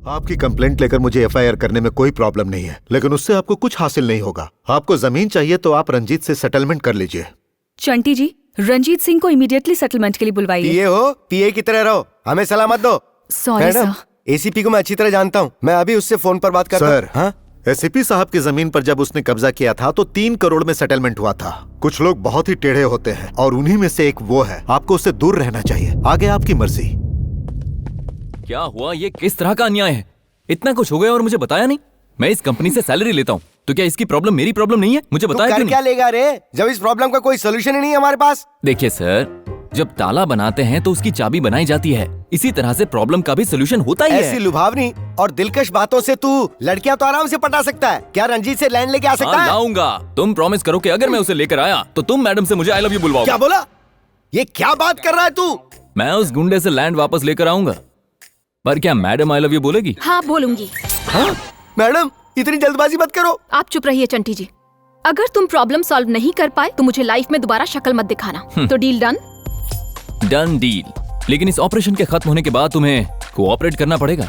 आपकी कंप्लेंट लेकर मुझे एफआईआर करने में कोई प्रॉब्लम नहीं है, लेकिन उससे आपको कुछ हासिल नहीं होगा। आपको जमीन चाहिए तो आप रंजीत से सेटलमेंट कर लीजिए। चंटी जी, रंजीत सिंह को इमीडिएटली सेटलमेंट के लिए बुलवाइए। पीए हो, पीए की तरह रहो, हमें सलाह मत दो। Sorry sir. एसीपी को मैं अच्छी तरह जानता हूँ, मैं अभी उससे फोन पर बात करता हूँ। सर, हाँ? एसीपी साहब की जमीन पर जब उसने कब्जा किया था तो 3 करोड़ में सेटलमेंट हुआ था। कुछ लोग बहुत ही टेढ़े होते हैं और उन्हीं में से एक वो है। आपको उससे दूर रहना चाहिए। आगे आपकी मर्जी। क्या हुआ? ये किस तरह का अन्याय है? इतना कुछ हो गया और मुझे बताया नहीं। मैं इस कंपनी से सैलरी लेता हूँ, तो क्या इसकी प्रॉब्लम मेरी प्रॉब्लम नहीं है? मुझे बताया क्यों नहीं? क्या लेगा रे, जब इस प्रॉब्लम का कोई सोल्यूशन ही नहीं है हमारे पास। देखिए सर, जब ताला बनाते हैं तो उसकी चाबी बनाई जाती है, इसी तरह से प्रॉब्लम का भी सोल्यूशन होता ही है। ऐसी लुभावनी और दिलकश बातों से तू लड़कियां तो आराम से पटा सकता है, क्या रंजीत से लैंड लेके आ सकता है? लाऊंगा। तुम प्रॉमिस करो कि अगर मैं उसे लेकर आया तो तुम मैडम से मुझे आई लव यू बुलवाओ। क्या बोला? ये क्या बात कर रहा है तू? मैं उस गुंडे से लैंड वापस लेकर आऊंगा, पर क्या मैडम आई लव यू बोलेगी? हाँ बोलूंगी। हाँ? मैडम इतनी जल्दबाजी मत करो। आप चुप रहिए चंटी जी। अगर तुम प्रॉब्लम सॉल्व नहीं कर पाए तो मुझे लाइफ में दोबारा शक्ल मत दिखाना। तो डील डन? Done deal. लेकिन इस ऑपरेशन के खत्म होने के बाद तुम्हें कोऑपरेट करना पड़ेगा।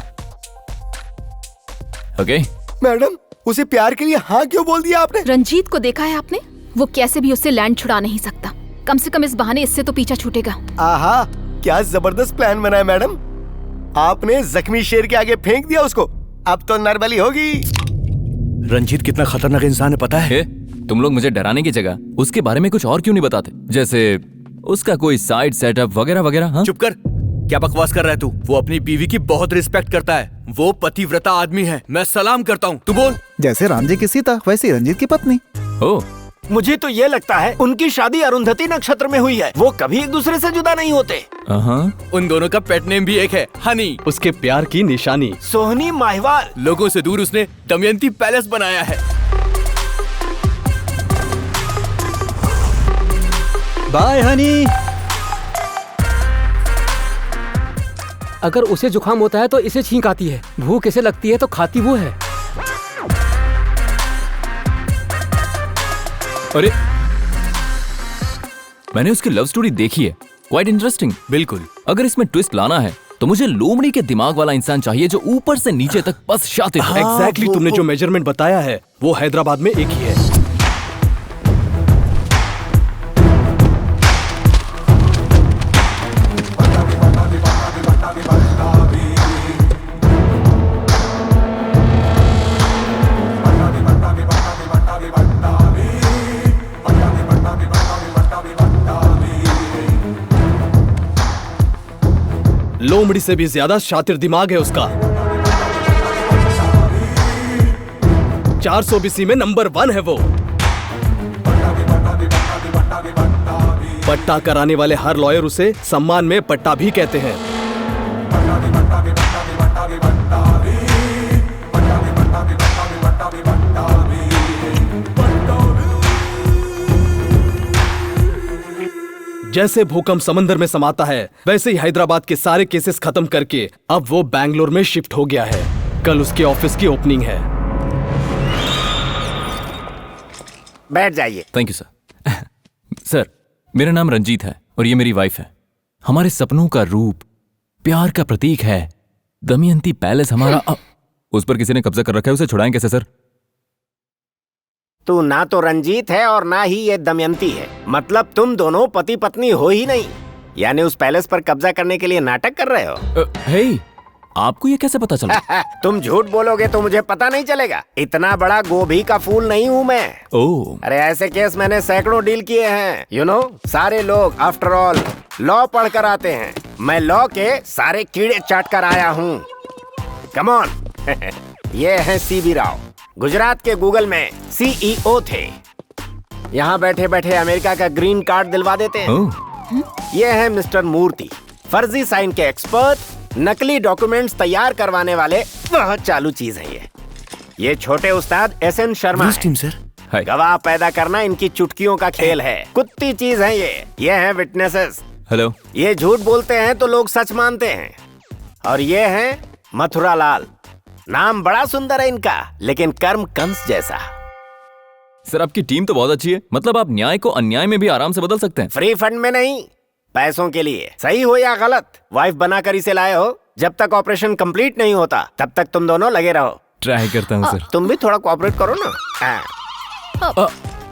ओके? मैडम, उसे प्यार के लिए हाँ क्यों बोल दिया आपने? रंजीत को देखा है आपने? वो कैसे भी उससे लैंड छुड़ा नहीं सकता। कम से कम इस बहाने इससे तो पीछा छूटेगा। आहा, क्या जबरदस्त प्लान बनाया मैडम। आपने जख्मी शेर के आगे फेंक दिया उसको, अब तो नरबली होगी। रंजीत कितना खतरनाक इंसान है पता है? तुम लोग मुझे डराने की जगह उसके बारे में कुछ और क्यों नहीं बताते? जैसे उसका कोई साइड सेटअप वगैरह वगैरह। हाँ? चुप कर, क्या बकवास कर रहा है तू? वो अपनी बीवी की बहुत रिस्पेक्ट करता है, वो पतिव्रता आदमी है, मैं सलाम करता हूँ। तू बोल। जैसे राम जी की सीता, वैसे ही रंजीत की पत्नी। ओह, मुझे तो ये लगता है उनकी शादी अरुंधति नक्षत्र में हुई है, वो कभी एक दूसरे से जुदा नहीं होते। उन दोनों का पेट नेम भी एक है, हनी, उसके प्यार की निशानी। सोहनी माहिवाल। लोगों से दूर उसने दमयंती पैलेस बनाया है। बाय हनी। अगर उसे जुकाम होता है तो इसे छींक आती है, भूख इसे लगती है तो खाती वो है। अरे, मैंने उसकी लव स्टोरी देखी है, क्वाइट इंटरेस्टिंग। बिल्कुल। अगर इसमें ट्विस्ट लाना है तो मुझे लोमड़ी के दिमाग वाला इंसान चाहिए जो ऊपर से नीचे तक बस शातिर हो। एग्जैक्टली, तुमने जो मेजरमेंट बताया है वो हैदराबाद में एक ही है। लोमड़ी से भी ज्यादा शातिर दिमाग है उसका। 400 BC में नंबर 1 है वो। पट्टा कराने वाले हर लॉयर उसे सम्मान में पट्टा भी कहते हैं। जैसे भूकंप समंदर में समाता है, वैसे ही हैदराबाद के सारे केसेस खत्म करके अब वो बैंगलोर में शिफ्ट हो गया है। कल उसके ऑफिस की ओपनिंग है। बैठ जाइए। Thank you sir. सर, मेरा नाम रंजीत है और ये मेरी वाइफ है। हमारे सपनों का रूप, प्यार का प्रतीक है दमयंती पैलेस हमारा। उस पर किसी ने कब्जा कर रखा है, उसे छुड़ाएं कैसे सर? तू ना तो रंजीत है और ना ही ये दमयंती है, मतलब तुम दोनों पति पत्नी हो ही नहीं। यानी उस पैलेस पर कब्जा करने के लिए नाटक कर रहे हो। हे, आपको ये कैसे पता चला? तुम झूठ बोलोगे तो मुझे पता नहीं चलेगा। इतना बड़ा गोभी का फूल नहीं हूँ मैं। ओह, अरे ऐसे केस मैंने सैकड़ों डील किए हैं। यू नो, सारे लोग आफ्टर ऑल लॉ पढ़ कर आते हैं। मैं लॉ के सारे कीड़े चाट कर आया हूँ। Come on. ये है सीवी राव, गुजरात के गूगल में CEO थे। यहाँ बैठे बैठे अमेरिका का ग्रीन कार्ड दिलवा देते हैं। ये है मिस्टर मूर्ति, फर्जी साइन के एक्सपर्ट, नकली डॉक्यूमेंट्स तैयार करवाने वाले बहुत चालू चीज है ये छोटे उस्ताद SN शर्मा है। गवाह पैदा करना इनकी चुटकियों का खेल है। कुत्ती चीज है ये है विटनेसेस। हेलो। ये झूठ बोलते हैं तो लोग सच मानते हैं। और ये है मथुरा लाल, नाम बड़ा सुंदर है इनका, लेकिन कर्म कंस जैसा। सर, आपकी टीम तो बहुत अच्छी है, मतलब आप न्याय को अन्याय में भी आराम से बदल सकते हैं। फ्री फंड में नहीं, पैसों के लिए। सही हो या गलत, वाइफ बनाकर इसे लाए हो। जब तक ऑपरेशन कंप्लीट नहीं होता तब तक तुम दोनों लगे रहो। ट्राई करता हूँ सर। तुम भी थोड़ा कोऑपरेट करो ना। हाँ।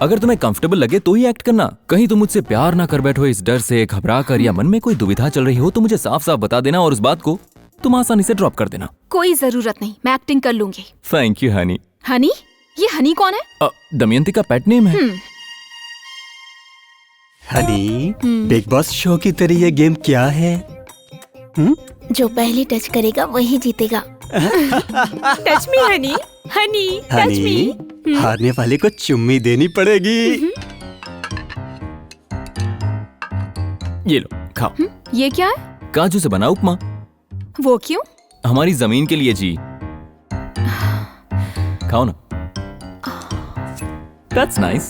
अगर तुम्हें कंफर्टेबल लगे तो ही एक्ट करना। कहीं तुम मुझसे प्यार ना कर बैठो इस डर से, घबरा कर, या मन में कोई दुविधा चल रही हो तो मुझे साफ साफ बता देना और उस बात को तुम आसानी से ड्रॉप कर देना। कोई जरूरत नहीं, मैं एक्टिंग कर लूंगी। Thank you honey. हनी? ये हनी कौन है? दमयंती का पेट नेम है। हनी, बिग बॉस शो की तरह ये गेम क्या है? जो पहले टच करेगा वही जीतेगा। Touch me Honey, Honey touch me. Honey, हारने वाले को चुम्मी देनी पड़ेगी। ये लो खाओ। ये क्या है? काजू से बना उपमा। वो क्यों? हमारी जमीन के लिए जी। खाओ ना। That's nice.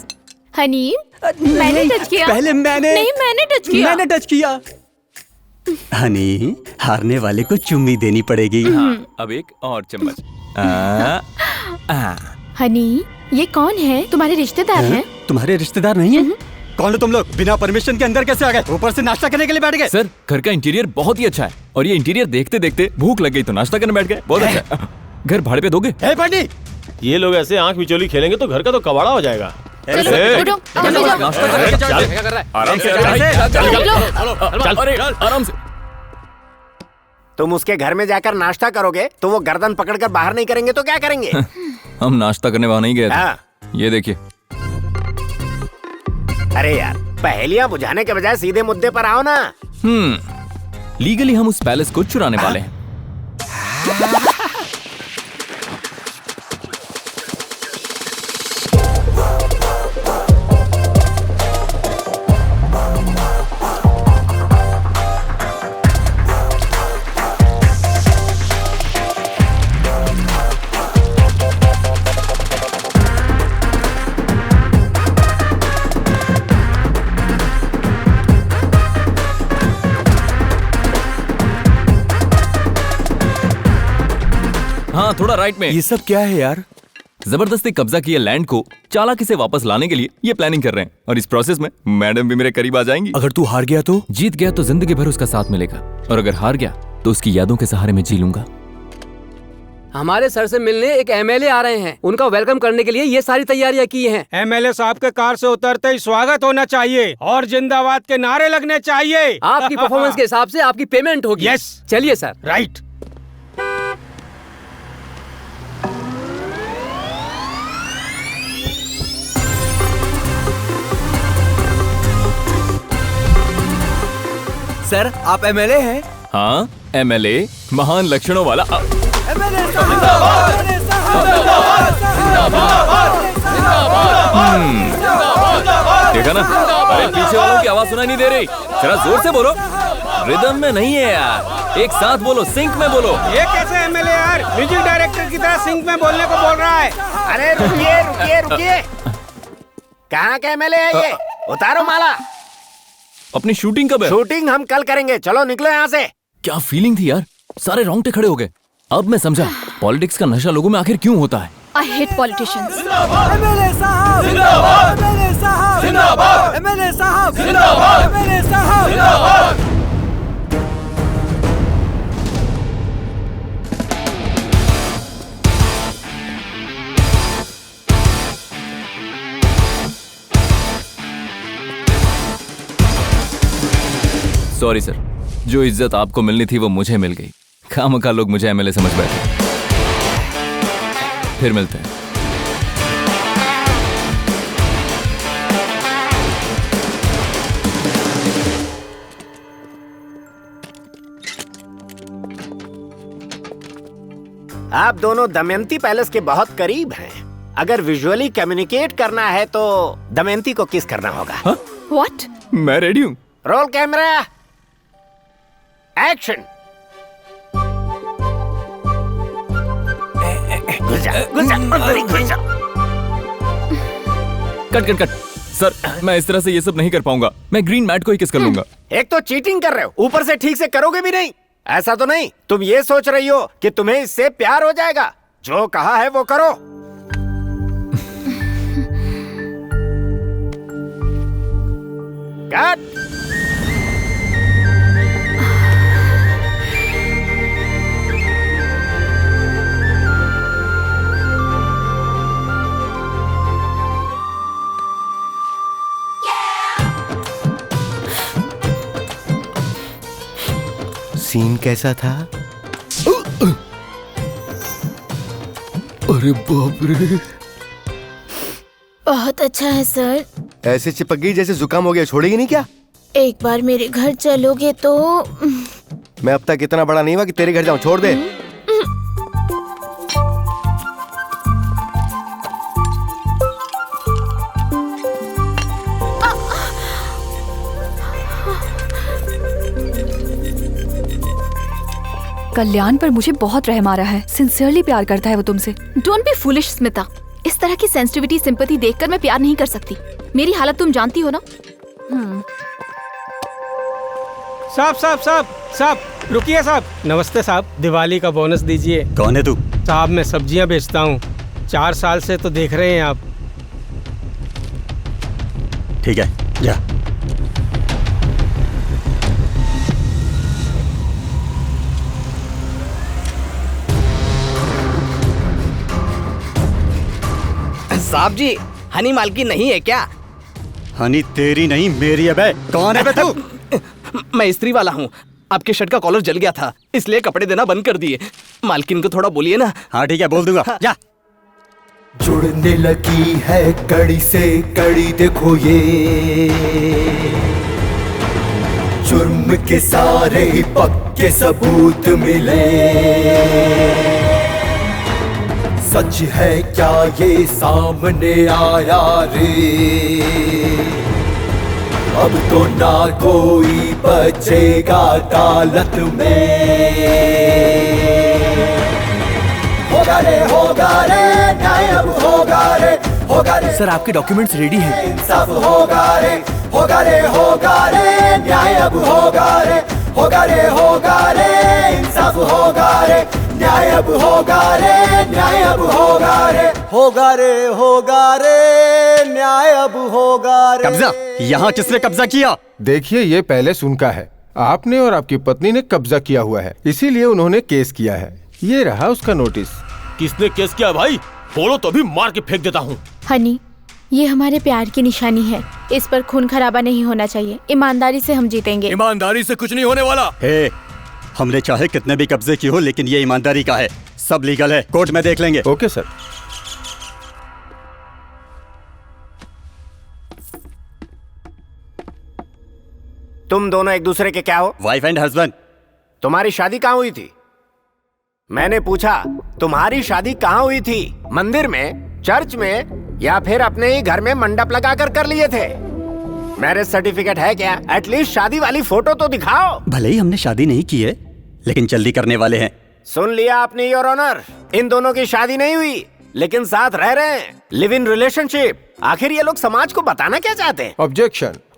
हनी, मैंने टच किया। पहले मैंने। नहीं, मैंने टच किया। मैंने टच किया। हनी, हारने वाले को चुम्मी देनी पड़ेगी। हाँ, अब एक और चम्मच। हनी, ये कौन है? तुम्हारे रिश्तेदार हैं? तुम्हारे रिश्तेदार नहीं है? कौन हो तुम लोग? बिना परमिशन के अंदर कैसे आ गए? ऊपर से नाश्ता करने के लिए बैठ गए? सर, घर का इंटीरियर बहुत ही अच्छा है और ये इंटीरियर देखते देखते भूख लग गई तो नाश्ता करने बैठ गए। बहुत अच्छा है। घर भाड़े पे दोगे? पंडित, ये लोग ऐसे आंख मिचोली खेलेंगे तो घर का तो कबाड़ा हो जाएगा। आराम से। तुम उसके घर में जाकर नाश्ता करोगे तो वो गर्दन पकड़कर बाहर नहीं करेंगे तो क्या करेंगे? हम नाश्ता करने वहां नहीं गए थे। हाँ। ये देखिए। अरे यार, पहेलियां बुझाने के बजाय सीधे मुद्दे पर आओ ना। लीगली हम उस पैलेस को चुराने वाले हैं। हाँ, थोड़ा राइट में। ये सब क्या है यार? जबरदस्ती कब्जा किए लैंड को चालाकी से वापस लाने के लिए ये प्लानिंग कर रहे हैं और इस प्रोसेस में मैडम भी मेरे करीब आ जाएंगी। अगर तू हार गया तो? जीत गया तो जिंदगी भर उसका साथ मिलेगा और अगर हार गया तो उसकी यादों के सहारे में जी लूंगा। हमारे सर से मिलने एक एमएलए आ रहे हैं, उनका वेलकम करने के लिए ये सारी तैयारियां की हैं। एमएलए साहब के कार से उतरते ही स्वागत होना चाहिए और जिंदाबाद के नारे लगने चाहिए। आपकी परफॉर्मेंस के हिसाब से आपकी पेमेंट होगी। यस। चलिए सर। राइट। सर, आप एमएलए हैं? हाँ, एमएलए, महान लक्षणों वाला। देखा ना? अरे पीछे वालों की आवाज सुनाई नहीं दे रही। जरा जोर से बोलो। रिदम में नहीं है यार, एक साथ बोलो, सिंक में बोलो। ये कैसे एमएलए यार, म्यूजिक डायरेक्टर की तरह सिंक में बोलने को बोल रहा है। अरे रुकिए रुकिए रुकिए, कहाँ का एमएलए है ये? उतारो माला। अपनी शूटिंग कब है? शूटिंग हम कल करेंगे, चलो निकलो यहाँ से। क्या फीलिंग थी यार, सारे रोंगटे खड़े हो गए। अब मैं समझा पॉलिटिक्स का नशा लोगों में आखिर क्यों होता है। I hate politicians. एमएलए साहब जिंदाबाद, एमएलए साहब जिंदाबाद, एमएलए साहब जिंदाबाद, एमएलए साहब जिंदाबाद। सॉरी सर, जो इज्जत आपको मिलनी थी वो मुझे मिल गई। खामखा लोग मुझे एमएलए समझ बैठे। फिर मिलते हैं। आप दोनों दमयंती पैलेस के बहुत करीब हैं। अगर विजुअली कम्युनिकेट करना है तो दमयंती को किस करना होगा। What? मैं रेडी हूँ। Roll camera, action. घुस जा, घुस जा। Cut cut cut. सर, मैं इस तरह से ये सब नहीं कर पाऊंगा। मैं ग्रीन मैट को ही किस कर लूंगा। एक तो चीटिंग कर रहे हो, ऊपर से ठीक से करोगे भी नहीं। ऐसा तो नहीं तुम ये सोच रही हो कि तुम्हें इससे प्यार हो जाएगा। जो कहा है वो करो। कट। सीन कैसा था? अरे बाप रे, बहुत अच्छा है सर। ऐसे चिपक गई जैसे जुकाम हो गया, छोड़ेगी नहीं क्या? एक बार मेरे घर चलोगे तो। मैं अब तक इतना बड़ा नहीं हुआ कि तेरे घर जाऊं, छोड़ दे। कल्याण पर मुझे बहुत रहम आ रहा है। सिंसियरली प्यार करता है वो तुमसे। Don't be foolish Smita. इस तरह की सेंसिटिविटी सिंपैथी देखकर मैं प्यार नहीं कर सकती। मेरी हालत तुम जानती हो ना। साहब साहब साहब साहब रुकिए साहब। नमस्ते साहब, दिवाली का बोनस दीजिए। कौन है तू? साहब मैं सब्जियां बेचता हूँ, 4 साल से तो देख रहे हैं आप। ठीक है, जा। साहब जी, हनी मालकी नहीं है क्या? हनी तेरी नहीं मेरी है बे। कौन है बे तू? मैं स्त्री वाला हूँ। आपके शर्ट का कॉलर जल गया था, इसलिए कपड़े देना बंद कर दिए। मालकिन को थोड़ा बोलिए ना। हाँ ठीक है, बोल दूंगा। जा। जुड़ने लगी है कड़ी से कड़ी, देखो ये जुर्म के सारे ही पक्के सबूत मिले। सच है क्या ये सामने आया रे, अब तो ना कोई बचेगा अदालत में। होगा रे न्याय अब होगा रे। सर आपके डॉक्यूमेंट्स रेडी हैं। इंसाफ होगा रे न्याय अब होगा रे इंसाफ होगा रे न्याय अब होगा रे न्याय अब होगा रे न्याय अब होगा रे। कब्जा? यहाँ किसने कब्जा किया? देखिए, ये पहले सुनका है। आपने और आपकी पत्नी ने कब्जा किया हुआ है, इसीलिए उन्होंने केस किया है। ये रहा उसका नोटिस। किसने केस किया भाई? बोलो तो भी मार के फेंक देता हूँ। हनी, ये हमारे प्यार की निशानी है। इस पर खून खराबा नहीं होना चाहिए। ईमानदारी से हम जीतेंगे। ईमानदारी से कुछ नहीं होने वाला। हे, हमने चाहे कितने भी कब्जे की हो, लेकिन ये ईमानदारी का है। सब लीगल है, कोर्ट में देख लेंगे। Okay sir. तुम दोनों एक दूसरे के क्या हो? Wife and husband. तुम्हारी शादी कहाँ हुई थी? मैंने पूछा तुम्हारी शादी कहाँ हुई थी? मंदिर में, चर्च में, या फिर अपने ही घर में मंडप लगाकर कर लिए थे? मैरिज सर्टिफिकेट है क्या? एटलीस्ट शादी वाली फोटो तो दिखाओ। भले ही हमने शादी नहीं की है, लेकिन जल्दी करने वाले हैं। सुन लिया आपने योर ऑनर, इन दोनों की शादी नहीं हुई, लेकिन साथ रह रहे हैं, लिव इन रिलेशनशिप। आखिर ये लोग समाज को बताना क्या चाहते हैं?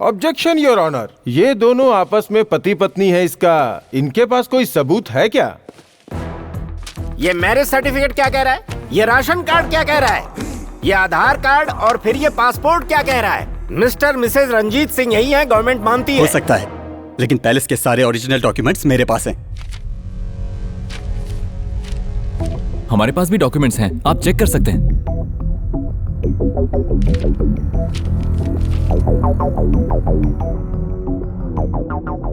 Objection your honour. ये दोनों आपस में पति पत्नी है, इसका इनके पास कोई सबूत है क्या? ये मैरिज सर्टिफिकेट क्या कह रहा है? ये राशन कार्ड क्या कह रहा है? ये आधार कार्ड और फिर ये पासपोर्ट क्या कह रहा है? मिस्टर मिसेज रंजीत सिंह यही है, गवर्नमेंट मानती है। हो सकता है, लेकिन पैलेस के सारे ओरिजिनल डॉक्यूमेंट्स मेरे पास हैं। हमारे पास भी डॉक्यूमेंट्स हैं, आप चेक कर सकते हैं।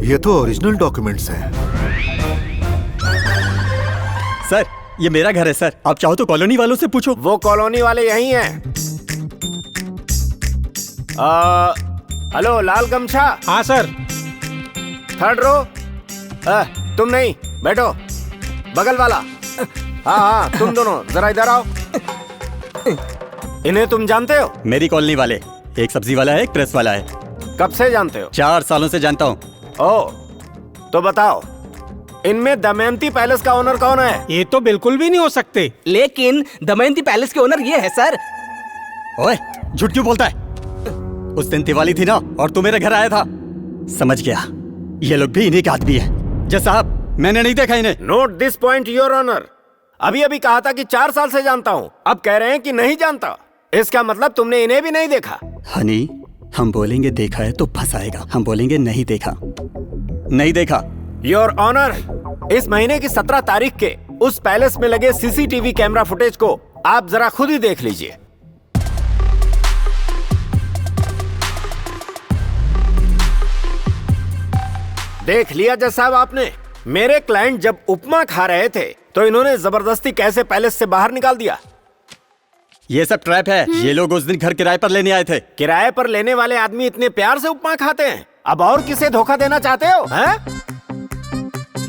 ये तो ओरिजिनल डॉक्यूमेंट्स हैं। सर, ये मेरा घर है सर। आप चाहो तो कॉलोनी वालों से पूछो। वो कॉलोनी वाले यही हैं। हेलो, लाल गमछा। हाँ सर। 3rd रो। तुम नहीं, बैठो। बगल वाला। हाँ, तुम दोनों जरा इधर आओ। इन्हें तुम जानते हो? मेरी कॉलोनी वाले, एक सब्जी वाला है, एक प्रेस वाला है। कब से जानते हो? 4 सालों से जानता हूँ। ओह, तो बताओ, इनमें दमयंती पैलेस का ओनर कौन है? ये तो बिल्कुल भी नहीं हो सकते। लेकिन दमयंती पैलेस के ओनर ये है सर। ओए, झूठ क्यों बोलता है? उस दिन दिवाली थी ना, और तू मेरे घर आया था। समझ गया, ये लोग भी इन्हीं के आदमी है। जय साहब, मैंने नहीं देखा इन्हें। Note this point your honour. अभी अभी कहा था कि 4 साल से जानता हूँ, अब कह रहे हैं कि नहीं जानता। इसका मतलब तुमने इन्हें भी नहीं देखा। हनी, हम बोलेंगे देखा है तो फंसाएगा, हम बोलेंगे नहीं देखा, नहीं देखा। योर ऑनर, इस महीने की 17 तारीख के उस पैलेस में लगे सीसीटीवी कैमरा फुटेज को आप जरा खुद ही देख लीजिए। देख लिया जज साहब आपने? मेरे क्लाइंट जब उपमा खा रहे थे तो इन्होंने जबरदस्ती कैसे पैलेस से बाहर निकाल दिया। ये सब ट्रैप है। ये लोग उस दिन घर किराए पर लेने आए थे। किराए पर लेने वाले आदमी इतने प्यार से उपमा खाते हैं, अब और किसे धोखा देना चाहते हो? हैं?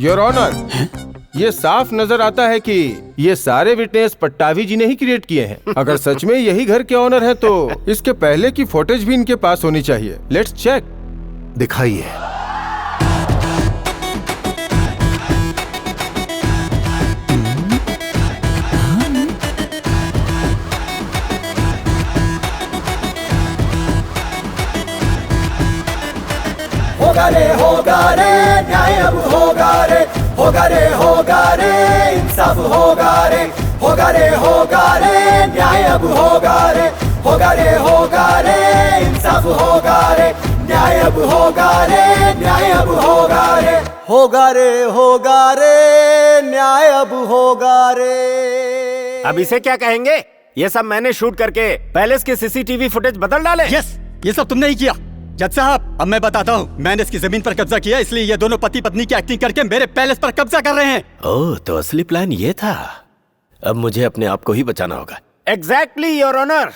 योर ऑनर, ये साफ नजर आता है कि ये सारे विटनेस पट्टाभी जी ने ही क्रिएट किए हैं। अगर सच में यही घर के ऑनर हैं तो इसके पहले की फुटेज भी इनके पास होनी चाहिए। Let's check. दिखाइए। होगा रे न्याय अब होगा रे इंसाफ होगा रे न्याय अब होगा रे इंसाफ होगा रे न्याय अब होगा रे न्याय अब होगा रे न्याय अब होगा रे। अब इसे क्या कहेंगे? ये सब मैंने शूट करके पैलेस के सीसीटीवी फुटेज बदल डाले। यस, ये सब तुमने ही किया। जज साहब, अब मैं बताता हूँ। मैंने इसकी जमीन पर कब्जा किया, इसलिए ये दोनों पति पत्नी की एक्टिंग करके मेरे पैलेस पर कब्जा कर रहे हैं। ओह, तो असली प्लान ये था। अब मुझे अपने आप को ही बचाना होगा। Exactly your honour.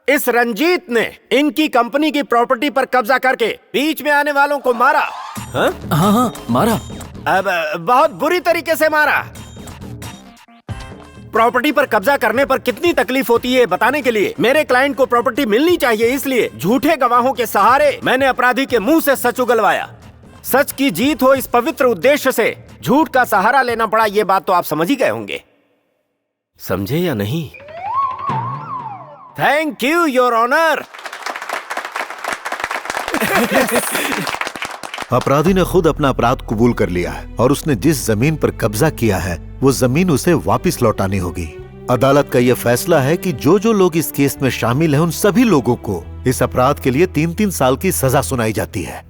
इस रंजीत ने इनकी कंपनी की प्रॉपर्टी पर कब्जा करके बीच में आने वालों को मारा। हाँ हाँ, मारा। अब बहुत बुरी तरीके से मारा। प्रॉपर्टी पर कब्जा करने पर कितनी तकलीफ होती है बताने के लिए मेरे क्लाइंट को प्रॉपर्टी मिलनी चाहिए, इसलिए झूठे गवाहों के सहारे मैंने अपराधी के मुंह से सच उगलवाया। सच की जीत हो, इस पवित्र उद्देश्य से झूठ का सहारा लेना पड़ा। ये बात तो आप समझ ही गए होंगे। समझे या नहीं? Thank you your honour. अपराधी ने खुद अपना अपराध कबूल कर लिया है और उसने जिस जमीन पर कब्जा किया है वो जमीन उसे वापस लौटानी होगी। अदालत का यह फैसला है कि जो जो लोग इस केस में शामिल हैं उन सभी लोगों को इस अपराध के लिए 3-3 साल की सजा सुनाई जाती है।